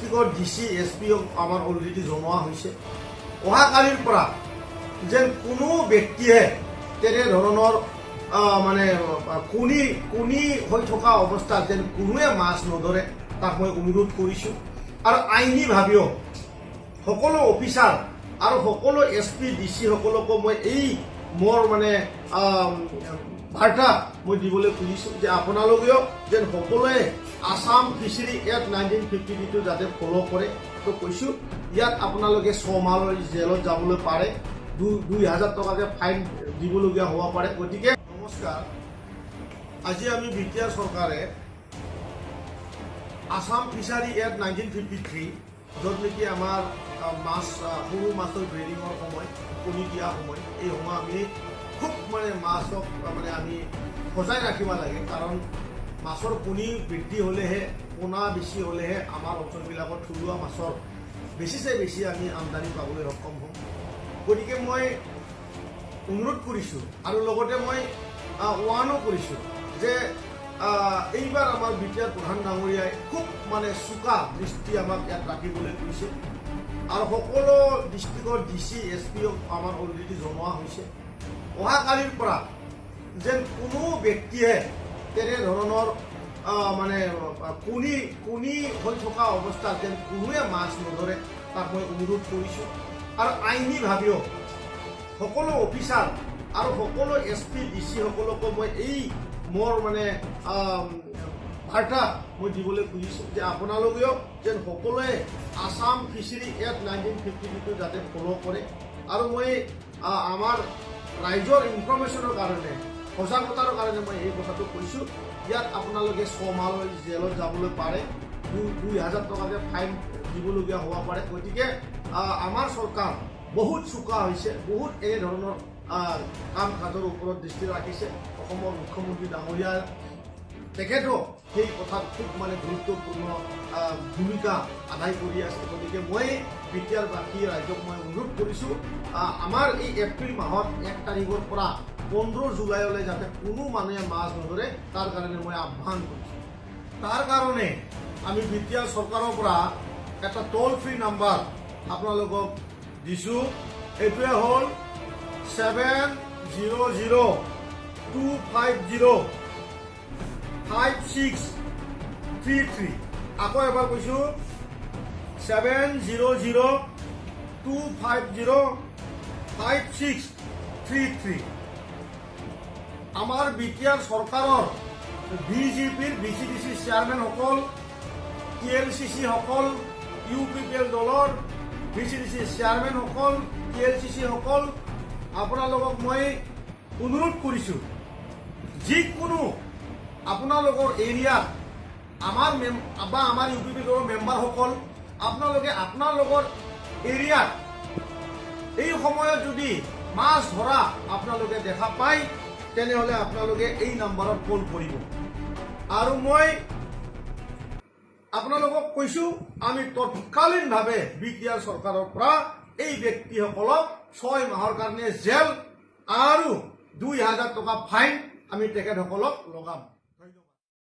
ডিষ্ট্ৰিক্টৰ ডিচি এছপিক আমাৰ অলৰেডি জনোৱা হৈছে। অহাকালিৰ পৰা যেন কোনো ব্যক্তিয়ে তেনেধৰণৰ মানে কুনি হৈ থকা অৱস্থাত যেন কোনোৱে মাছ নধৰে তাক মই অনুৰোধ কৰিছোঁ। আৰু আইনীভাৱেও সকলো অফিচাৰ আৰু সকলো SP DC সকলকো মই এই মোৰ মানে বাৰ্তা মই দিবলৈ খুজিছোঁ যে আপোনালোকেও যেন সকলোৱে আসাম ফিচাৰী এক্ট 1952 যাতে ফ'ল' কৰে। তো কৈছোঁ ইয়াত আপোনালোকে 6 মাহলৈ জেলত যাবলৈ পাৰে, 2000 টকাকৈ ফাইন দিবলগীয়া হ'ব পাৰে। গতিকে নমস্কাৰ, আজি আমি বিটিআৰ চৰকাৰে আসাম ফিচাৰী এক্ট 1953 য'ত নেকি আমাৰ মাছ সৰু মাছৰ ব্ৰিডিঙৰ সময়, কণী দিয়া সময়, এই সময় আমি খুব মানে মাছক মানে আমি সজাই ৰাখিব লাগে। কাৰণ মাছৰ কণী বৃদ্ধি হ'লেহে, পোনা বেছি হ'লেহে আমাৰ অঞ্চলবিলাকত থলুৱা মাছৰ বেছিছে বেছি আমি আমদানি পাবলৈ সক্ষম হ'ম। গতিকে মই অনুৰোধ কৰিছোঁ আৰু লগতে মই আহ্বানো কৰিছোঁ যে এইবাৰ আমাৰ বিটিআৰ প্ৰধান ডাঙৰীয়াই খুব মানে চোকা দৃষ্টি আমাক ইয়াত ৰাখিবলৈ কৈছে। আৰু সকলো ডিষ্ট্ৰিক্টৰ DC SPক আমাৰ অলৰেডি জনোৱা হৈছে। অহাকালিৰ পৰা যেন কোনো ব্যক্তিয়ে তেনেধৰণৰ মানে কুনি হৈ থকা অৱস্থাত যেন কোনোৱে মাছ নধৰে তাক মই অনুৰোধ কৰিছোঁ। আৰু আইনীভাৱেও সকলো অফিচাৰ আৰু সকলো SP DC সকলকো মই এই মোৰ মানে বাৰ্তা মই দিবলৈ খুজিছোঁ যে আপোনালোকেও যেন সকলোৱে আসাম ফিচাৰী এক্ট 1952 যাতে ফ'ল' কৰে। আৰু মই আমাৰ ৰাইজৰ ইনফৰমেশ্যনৰ কাৰণে, সজাগতাৰ কাৰণে মই এই কথাটো কৈছোঁ। ইয়াত আপোনালোকে 6 মাহলৈ জেলত যাবলৈ পাৰে, 2000 টকাকৈ ফাইন দিবলগীয়া হ'ব পাৰে। গতিকে আমাৰ চৰকাৰ বহুত চোকা হৈছে, বহুত এনেধৰণৰ কাম কাজৰ ওপৰত দৃষ্টি ৰাখিছে। অসমৰ মুখ্যমন্ত্ৰী ডাঙৰীয়া তেখেতেও সেই কথাত খুব মানে গুৰুত্বপূৰ্ণ ভূমিকা আদায় কৰি আছে। গতিকে মই বিটিআৰবাসী ৰাইজক মই অনুৰোধ কৰিছোঁ, আমাৰ এই এপ্ৰিল মাহত 1 তাৰিখৰ পৰা 15 জুলাইলৈ যাতে কোনো মানুহে মাছ নধৰে তাৰ কাৰণে মই আহ্বান কৰিছোঁ। তাৰ কাৰণে আমি বিটিআৰ চৰকাৰৰ পৰা এটা টোল ফ্ৰী নাম্বাৰ আপোনালোকক দিছোঁ। এইটোৱে হ'ল 700-250-5633। আকৌ এবাৰ কৈছোঁ 700-250-5633। আমাৰ বিটিআৰ চৰকাৰৰ BJPৰ BCDC চেয়াৰমেনসকল, TLCC সকল, UPPL দলৰ BCDC চেয়াৰমেনসকল, TLCC সকল, আপোনালোকক মই অনুৰোধ কৰিছোঁ যিকোনো আপোনালোকৰ এৰিয়াত আমাৰ UPPLৰ মেম্বাৰসকল আপোনালোকে আপোনালোকৰ এৰিয়াত এই সময়ত যদি মাছ ধৰা আপোনালোকে দেখা পায় তেনেহ'লে আপোনালোকে এই নাম্বাৰত কল কৰিব। আৰু মই আপোনালোকক কৈছোঁ আমি তৎকালীনভাৱে বিটিআৰ চৰকাৰৰ পৰা এই ব্যক্তিসকলক 6 মাহৰ কাৰণে জেল আৰু 2000 টকা ফাইন আমি তেখেতসকলক লগাম।